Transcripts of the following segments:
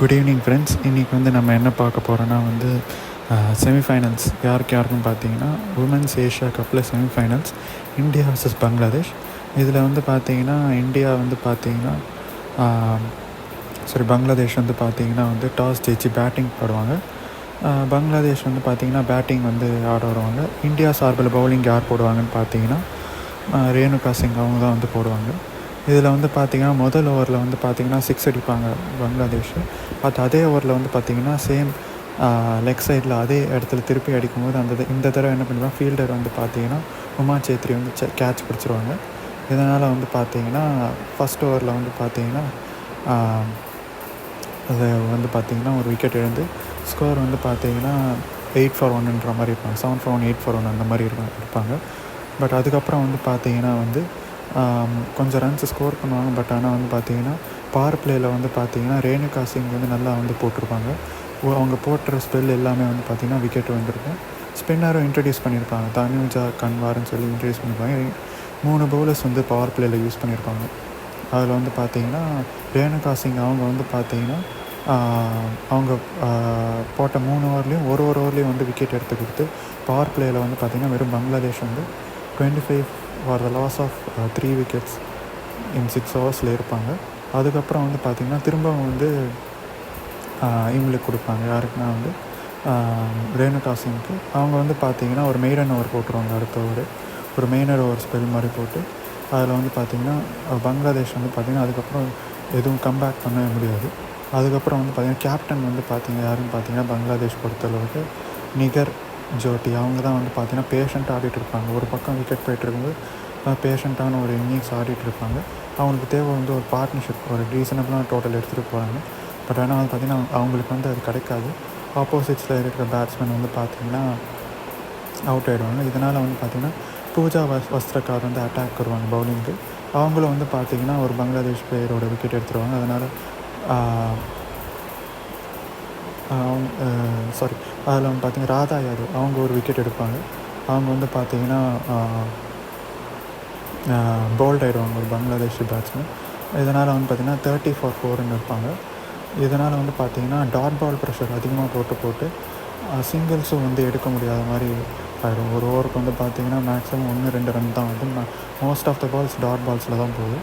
Good evening friends. இன்றைக்கி வந்து நம்ம என்ன பார்க்க போகிறோன்னா வந்து செமிஃபைனல்ஸ் யாருக்குன்னு பார்த்தீங்கன்னா உமன்ஸ் ஏஷியா கப்பில் செமிஃபைனல்ஸ் இந்தியா வர்சஸ் பங்களாதேஷ். இதில் வந்து பார்த்தீங்கன்னா இந்தியா வந்து பார்த்தீங்கன்னா பங்களாதேஷ் வந்து பார்த்தீங்கன்னா வந்து டாஸ் ஜெயிச்சு பேட்டிங் போடுவாங்க. பங்களாதேஷ் வந்து பார்த்திங்கன்னா பேட்டிங் வந்து ஆட வருவாங்க. இந்தியா சார்பில் பவுலிங் யார் போடுவாங்கன்னு பார்த்தீங்கன்னா ரேணுகா சிங் அவங்க தான் வந்து போடுவாங்க. இதில் வந்து பார்த்திங்கன்னா முதல் ஓவரில் வந்து பார்த்திங்கன்னா 6 அடிப்பாங்க பங்களாதேஷ். அதே ஓவரில் வந்து பார்த்திங்கன்னா சேம் லெக் சைடில் அதே இடத்துல திருப்பி அடிக்கும்போது இந்த தடவை என்ன பண்ணுவாங்க, ஃபீல்டர் வந்து பார்த்திங்கன்னா உமா சேத்ரி வந்து கேட்ச் பிடிச்சிருவாங்க. இதனால் வந்து பார்த்திங்கன்னா ஃபஸ்ட் ஓவரில் வந்து பார்த்திங்கன்னா அது வந்து பார்த்திங்கன்னா ஒரு விக்கெட் இழந்து ஸ்கோர் வந்து பார்த்திங்கன்னா 8 for 1 மாதிரி இருப்பாங்க. 7 for 1 8 for 1 அந்த மாதிரி இருப்பாங்க. பட் அதுக்கப்புறம் வந்து பார்த்திங்கன்னா வந்து கொஞ்சம் ரன்ஸ் ஸ்கோர் பண்ணுவாங்க. பட் ஆனால் வந்து பார்த்திங்கன்னா பவர் பிளேயில் வந்து பார்த்திங்கன்னா ரேணுகா சிங் வந்து நல்லா வந்து போட்டிருப்பாங்க. அவங்க போட்டுற ஸ்பெல் எல்லாமே வந்து பார்த்திங்கன்னா விக்கெட் வந்துருக்கும். ஸ்பின்னரும் இன்ட்ரடியூஸ் பண்ணியிருப்பாங்க, தனுஜா கன்வார்னு சொல்லி இன்ட்ரடியூஸ் பண்ணியிருப்பாங்க. 3 பவுலர்ஸ் வந்து பவர் பிளேயில் யூஸ் பண்ணியிருப்பாங்க. அதில் வந்து பார்த்திங்கன்னா ரேணுகா சிங் அவங்க வந்து பார்த்திங்கன்னா அவங்க போட்ட 3 ஓவர்லேயும் ஒரு ஓவர்லேயும் வந்து விக்கெட் எடுத்து கொடுத்து பவர் பிளேயில் வந்து பார்த்திங்கன்னா வெறும் பங்களாதேஷ் வந்து 25 for the loss of 3 wickets in 6 overs இருப்பாங்க. அதுக்கப்புறம் வந்து பார்த்திங்கன்னா திரும்பவும் வந்து இவங்களுக்கு கொடுப்பாங்க. யாருக்குன்னா வந்து ரேணுகா சிங்க்கு. அவங்க வந்து பார்த்திங்கன்னா ஒரு மெய்டன் ஓவர் போட்டுருவாங்க. அடுத்த ஒரு மெயினர் ஓவர் ஸ்பெல் மாதிரி போட்டு அதில் வந்து பார்த்திங்கன்னா பங்களாதேஷ் வந்து பார்த்திங்கன்னா அதுக்கப்புறம் எதுவும் கம்பேக் பண்ண முடியாது. அதுக்கப்புறம் வந்து பார்த்திங்கன்னா கேப்டன் வந்து யாருன்னு பார்த்திங்கன்னா பங்களாதேஷ் பொறுத்தளவுக்கு நிகர் ஜோட்டி. அவங்க தான் வந்து பார்த்திங்கன்னா பேஷண்ட்டாக ஆடிட்டு இருப்பாங்க. ஒரு பக்கம் விக்கெட் போய்ட்டுருக்கும்போது பேஷண்ட்டான ஒரு இன்னிங்ஸ் ஆடிட்டு இருப்பாங்க. அவங்களுக்கு தேவை வந்து ஒரு பார்ட்னர்ஷிப், ஒரு ரீசனபிளான டோட்டல் எடுத்துகிட்டு போகிறாங்க. பட் ஆனால் வந்து பார்த்திங்கன்னா அவங்களுக்கு வந்து அது கிடைக்காது. ஆப்போசிட்ஸில் இருக்கிற பேட்ஸ்மேன் வந்து பார்த்திங்கன்னா அவுட் ஆகிடுவாங்க. இதனால் வந்து பார்த்திங்கன்னா பூஜா வஸ்திரக்கார் வந்து அட்டாக் வருவாங்க பவுலிங்க்கு. அவங்களும் வந்து பார்த்திங்கன்னா ஒரு பங்களாதேஷ் பிளேயரோட விக்கெட் எடுத்துருவாங்க. அதனால் அதில் வந்து பார்த்திங்கன்னா ராதா யாதவ் அவங்க ஒரு விக்கெட் எடுப்பாங்க. அவங்க வந்து பார்த்திங்கன்னா போல்ட் ஆகிடுவாங்க ஒரு பங்களாதேஷ் பேட்ஸ்மேன். இதனால் வந்து பார்த்திங்கன்னா 30 for 4 இருப்பாங்க. இதனால் வந்து பார்த்திங்கன்னா டாட் பால் ப்ரெஷர் அதிகமாக போட்டு சிங்கிள்ஸும் வந்து எடுக்க முடியாத மாதிரி ஆகிடும். ஒரு ஓவருக்கு வந்து பார்த்திங்கன்னா மேக்ஸிமம் 1-2 ரன் தான் வந்து most of the balls dot பால்ஸில் தான் போகுது.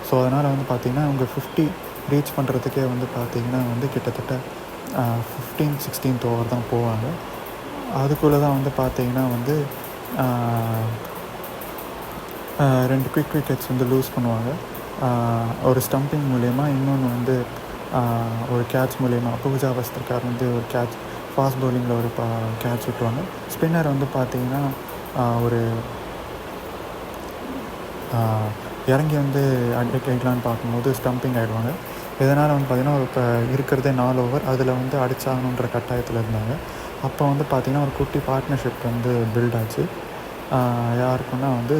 ஸோ அதனால் வந்து பார்த்திங்கன்னா அவங்க 50 ரீச் பண்ணுறதுக்கே வந்து பார்த்திங்கன்னா வந்து கிட்டத்தட்ட 15-16th ஓவர் தான் போவாங்க. அதுக்குள்ளே தான் வந்து பார்த்திங்கன்னா வந்து 2 குவிக் விக்கெட்ஸ் வந்து லூஸ் பண்ணுவாங்க. ஒரு ஸ்டம்பிங் மூலயமா, இன்னொன்று வந்து ஒரு கேட்ச் மூலயமா. பூஜா வஸ்திரக்கார் வந்து ஒரு கேட்ச் ஃபாஸ்ட் பவுலிங்கில் ஒரு கேட்ச் விட்டுவாங்க. ஸ்பின்னர் வந்து பார்த்திங்கன்னா ஒரு இறங்கி வந்து அடிக்கலான்னு பார்க்கும்போது ஸ்டம்பிங் ஆகிடுவாங்க. இதனால் வந்து பார்த்திங்கன்னா இப்போ இருக்கிறதே 4 ஓவர், அதில் வந்து அடிச்சாகணுன்ற கட்டாயத்தில் இருந்தாங்க. அப்போ வந்து பார்த்திங்கன்னா ஒரு குட்டி பார்ட்னர்ஷிப் வந்து பில்ட் ஆச்சு. யாருக்குன்னா வந்து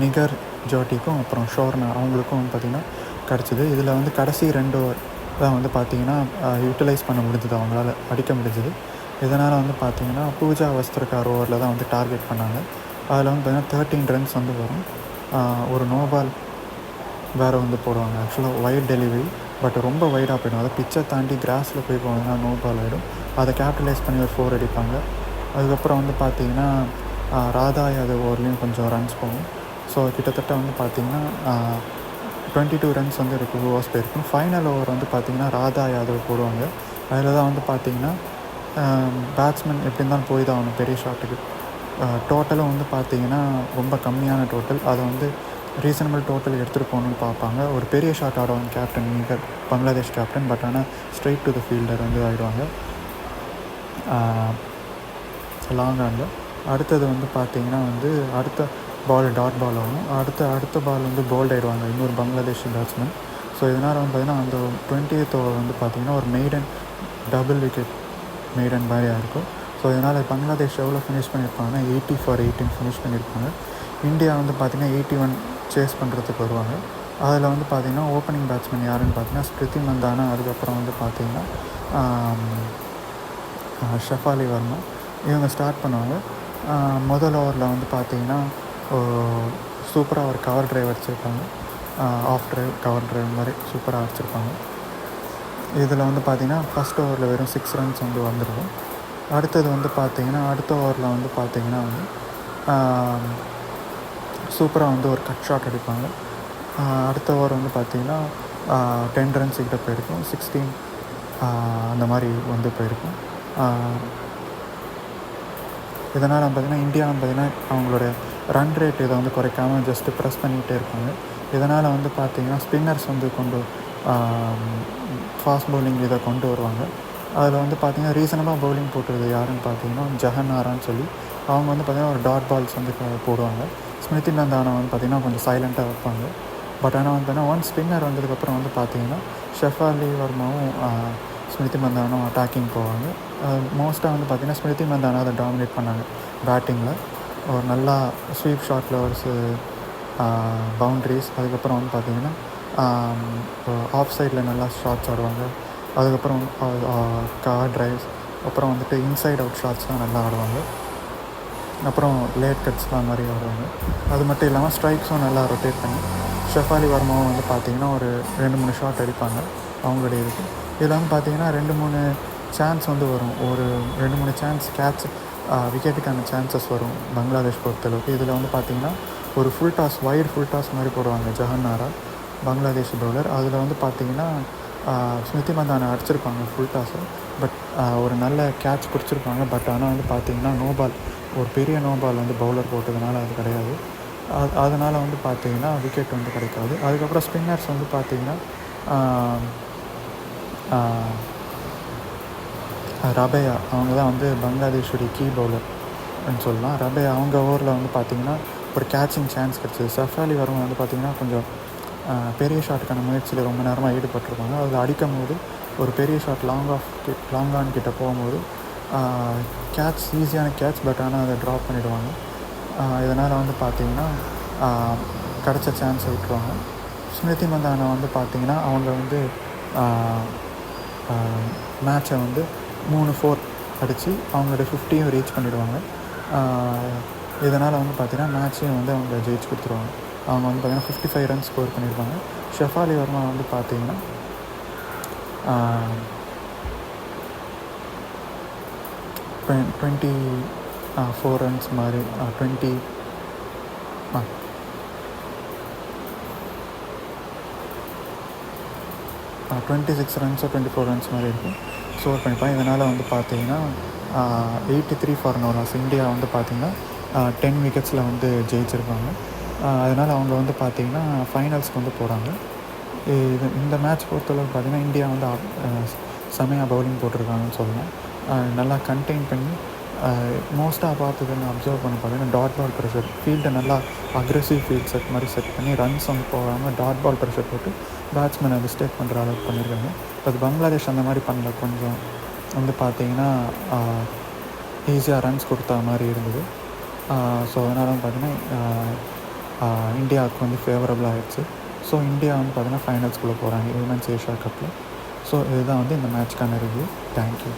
நிகர் ஜோட்டிக்கும் அப்புறம் ஷோர்னா அவங்களுக்கும் வந்து பார்த்திங்கன்னா கிடச்சிது. இதில் வந்து கடைசி 2 ஓவர் தான் வந்து பார்த்திங்கன்னா யூட்டிலைஸ் பண்ண முடிஞ்சது, அவங்களால அடிக்க முடிஞ்சது. இதனால் வந்து பார்த்திங்கன்னா பூஜா வஸ்திரக்கார் ஓவரில் தான் வந்து டார்கெட் பண்ணாங்க. அதில் வந்து பார்த்திங்கன்னா 13 ரன்ஸ் வந்து வரும். ஒரு நோபால் வேறு வந்து போடுவாங்க. ஆக்சுவலாக வைட் டெலிவரி, பட் ரொம்ப வைடாக போய்டும். அதை பிச்சை தாண்டி கிராஸில் போய் போனதுன்னா நோ பால் ஆகிடும். அதை கேபிட்டலைஸ் பண்ணி ஒரு 4 அடிப்பாங்க. அதுக்கப்புறம் வந்து பார்த்திங்கன்னா ராதா யாதவ் ஓவர்லேயும் கொஞ்சம் ரன்ஸ் போகும். ஸோ கிட்டத்தட்ட வந்து பார்த்திங்கன்னா 22 ரன்ஸ் வந்து 2 ஓவர்ஸ் போயிருக்கும். ஃபைனல் ஓவர் வந்து பார்த்திங்கன்னா ராதா யாதவ் போடுவாங்க. அதில் தான் வந்து பார்த்திங்கன்னா பேட்ஸ்மேன் எப்படி இருந்தாலும் போய் தான் ஆகணும் பெரிய ஷாட்டுக்கு. டோட்டலும் வந்து பார்த்திங்கன்னா ரொம்ப கம்மியான டோட்டல், அதை வந்து ரீசனபிள் டோட்டல் எடுத்துகிட்டு போகணுன்னு பார்ப்பாங்க. ஒரு பெரிய ஷாட் ஆடுவாங்க கேப்டன் நிகர், பங்களாதேஷ் கேப்டன். பட் ஆனால் ஸ்ட்ரைட் டு த ஃபீல்டர் வந்து ஆகிடுவாங்க லாங் ஆனில். அடுத்தது வந்து பார்த்திங்கன்னா வந்து அடுத்த பால் டாட் பால் ஆகும். அடுத்த பால் வந்து போல்ட் ஆகிடுவாங்க இன்னொரு பங்களாதேஷ் பேட்ஸ்மேன். ஸோ இதனால் வந்து பார்த்திங்கன்னா அந்த 20th ஓவர் வந்து பார்த்திங்கன்னா ஒரு மெய்டன் டபுள் விக்கெட் மெய்டன் மாதிரியாக இருக்கும். ஸோ இதனால் பங்களாதேஷ் எவ்வளோ ஃபினிஷ் பண்ணியிருப்பாங்கன்னா 80 for 18 ஃபினிஷ் பண்ணியிருப்பாங்க. இந்தியா வந்து பார்த்திங்கன்னா 81 சேஸ் பண்ணுறதுக்கு வருவாங்க. அதில் வந்து பார்த்திங்கன்னா ஓப்பனிங் பேட்ஸ்மேன் யாருன்னு பார்த்திங்கன்னா ஸ்மிருதி மந்தானா, அதுக்கப்புறம் வந்து பார்த்திங்கன்னா ஷஃபாலி வர்மா, இவங்க ஸ்டார்ட் பண்ணுவாங்க. முதல் ஓவரில் வந்து பார்த்திங்கன்னா சூப்பராக ஒரு கவர் டிரைவ் வச்சுருப்பாங்க. ஆஃப் ட்ரைவ், கவர் ட்ரைவ் மாதிரி சூப்பராக அடிச்சிருப்பாங்க. இதில் வந்து பார்த்திங்கன்னா ஃபஸ்ட் ஓவரில் வெறும் 6 ரன்ஸ் வந்து வந்துடும். அடுத்தது வந்து பார்த்திங்கன்னா அடுத்த ஓவரில் வந்து பார்த்திங்கன்னா வந்து சூப்பராக வந்து ஒரு கட் ஷாட் அடிப்பாங்க. அடுத்த ஓவர் வந்து பார்த்திங்கன்னா 10 ரன்ஸ் கிட்ட போயிருக்கும், 16 அந்த மாதிரி வந்து போயிருக்கும். இதனால் பார்த்திங்கன்னா இந்தியா பார்த்திங்கன்னா அவங்களோட ரன் ரேட் இதை வந்து குறைக்காமல் ஜஸ்ட்டு ப்ரெஸ் பண்ணிகிட்டே இருப்பாங்க. இதனால் வந்து பார்த்திங்கன்னா ஸ்பின்னர்ஸ் வந்து கொண்டு ஃபாஸ்ட் பவுலிங் இதை கொண்டு வருவாங்க. அதில் வந்து பார்த்திங்கன்னா ரீசனபாக பவுலிங் போட்டுறது யாருன்னு பார்த்திங்கன்னா ஜஹன்னாரான்னு சொல்லி அவங்க வந்து பார்த்திங்கன்னா ஒரு டாட் பால்ஸ் வந்து போடுவாங்க. ஸ்மிருதி மந்தானா வந்து பார்த்திங்கன்னா கொஞ்சம் சைலண்ட்டாக வைப்பாங்க. பட் ஆனால் வந்து பார்த்தீங்கன்னா ஒன் ஸ்பின்னர் வந்ததுக்கப்புறம் வந்து பார்த்திங்கன்னா ஷெஃபாலி வர்மாவும் ஸ்மிருதி மந்தானும் அட்டாக்கிங் போவாங்க. மோஸ்ட்டாக வந்து பார்த்திங்கன்னா ஸ்மிருதி மந்தானா அதை டாமினேட் பண்ணாங்க பேட்டிங்கில். ஒரு நல்லா ஸ்வீப் ஷாட்டில் ஒரு பவுண்ட்ரிஸ், அதுக்கப்புறம் வந்து பார்த்திங்கன்னா ஆஃப் சைடில் நல்லா ஷாட்ஸ் ஆடுவாங்க. அதுக்கப்புறம் கார் ட்ரைவ்ஸ், அப்புறம் வந்துட்டு இன்சைட் அவுட் ஷாட்ஸ்லாம் நல்லா ஆடுவாங்க. அப்புறம் லேட் கட்ஸ்லாம் மாதிரி ஆடுவாங்க. அது மட்டும் இல்லாமல் ஸ்ட்ரைக்ஸும் நல்லா ரொட்டேட் பண்ணி ஷெஃபாலி வர்மாவும் வந்து பார்த்திங்கன்னா ஒரு 2-3 ஷாட் அடிப்பாங்க அவங்களுடைய இதுக்கு. இதில் வந்து பார்த்திங்கன்னா 2-3 சான்ஸ் வந்து வரும். ஒரு 2-3 சான்ஸ் கேட்ச் விக்கெட்டுக்கான சான்சஸ் வரும் பங்களாதேஷ் பொறுத்தளவுக்கு. இதில் வந்து பார்த்திங்கன்னா ஒரு full toss, wide full toss மாதிரி போடுவாங்க ஜஹன்னாரா, பங்களாதேஷ் பவுலர். அதில் வந்து பார்த்திங்கன்னா ஸ்மிருதி மந்தானா அடிச்சிருப்பாங்க ஃபுல் டாஸு. பட் ஒரு நல்ல கேட்ச் பிடிச்சிருப்பாங்க. பட் ஆனால் வந்து பார்த்திங்கன்னா நோ பால், ஒரு பெரிய நோ பால் வந்து பவுலர் போட்டதுனால அது கிடையாது. அதனால் வந்து பார்த்திங்கன்னா விக்கெட் வந்து கிடைக்காது. அதுக்கப்புறம் ஸ்பின்னர்ஸ் வந்து பார்த்திங்கன்னா ரபையா அவங்க தான் வந்து பங்களாதேஷுடைய கீ பவுலர்னு சொல்லலாம். ரபையா அவங்க ஓவரில் வந்து பார்த்திங்கன்னா ஒரு கேட்சிங் சான்ஸ் கிடச்சிது. ஷெஃபாலி வர்மா வந்து பார்த்திங்கன்னா கொஞ்சம் பெரிய ஷாட்டுக்கான முயற்சியில் ரொம்ப நேரமாக ஈடுபட்டிருப்பாங்க. அதில் அடிக்கும் போது ஒரு பெரிய ஷாட் லாங் ஆன் கிட்ட போகும்போது கேட்ச், ஈஸியான கேட்ச், பட் ஆனால் அதை ட்ராப் பண்ணிவிடுவாங்க. இதனால் வந்து பார்த்திங்கன்னா கிடச்ச சான்ஸை விட்டுருவாங்க. ஸ்மிருதி மந்தானா வந்து பார்த்திங்கன்னா அவங்க வந்து மேட்சை வந்து 3-4 அடித்து அவங்களோட 50யும் ரீச் பண்ணிவிடுவாங்க. இதனால் வந்து பார்த்திங்கன்னா மேட்சையும் வந்து அவங்க ஜெயிச்சு கொடுத்துருவாங்க. அவங்க வந்து பார்த்திங்கன்னா 55 ரன்ஸ் ஸ்கோர் பண்ணியிருப்பாங்க. ஷெஃபாலி வர்மா வந்து பார்த்திங்கன்னா 24 ரன்ஸ் மாதிரி 26 ரன்ஸோ 24 ரன்ஸ் மாதிரி இருக்கும் ஸ்கோர் பண்ணிப்பாங்க. இதனால் வந்து பார்த்திங்கன்னா 83 ஃபார் நோ லாஸ். இந்தியா வந்து பார்த்திங்கன்னா 10 விக்கெட்ஸில் வந்து ஜெயிச்சிருப்பாங்க. அதனால் அவங்க வந்து பார்த்திங்கன்னா ஃபைனல்ஸ்க்கு வந்து போகிறாங்க. இந்த மேட்ச் பொறுத்தளவு பார்த்திங்கன்னா இந்தியா வந்து செமையாக பவுலிங் போட்டிருக்காங்கன்னு சொல்லலாம். நல்லா கண்டெயின் பண்ணி மோஸ்ட்டாக பார்த்ததுன்னு அப்சர்வ் பண்ணி பார்த்தீங்கன்னா டாட் பால் ப்ரெஷர், ஃபீல்டை நல்லா அக்ரெசிவ் ஃபீல்ட் செட் மாதிரி செட் பண்ணி ரன்ஸ் வந்து போகாமல் டாட் பால் ப்ரெஷர் போட்டு பேட்ஸ்மேனை மிஸ்டேக் பண்ணுற அளவுக்கு பண்ணியிருக்காங்க. அது பங்களாதேஷ் அந்த மாதிரி பண்ணல, கொஞ்சம் வந்து பார்த்திங்கன்னா ஈஸியாக ரன்ஸ் கொடுத்தா மாதிரி இருந்தது. ஸோ அதனால் பார்த்திங்கன்னா இந்தியாவுக்கு வந்து ஃபேவரபுளாக ஆகிடுச்சு. ஸோ இந்தியா வந்து பார்த்திங்கன்னா ஃபைனல்ஸ்குள்ளே போகிறாங்க விமென்ஸ் ஏஷியா கப்பில். ஸோ இதுதான் வந்து இந்த மேட்ச்க்கான ரிவ்யூ. தேங்க்யூ.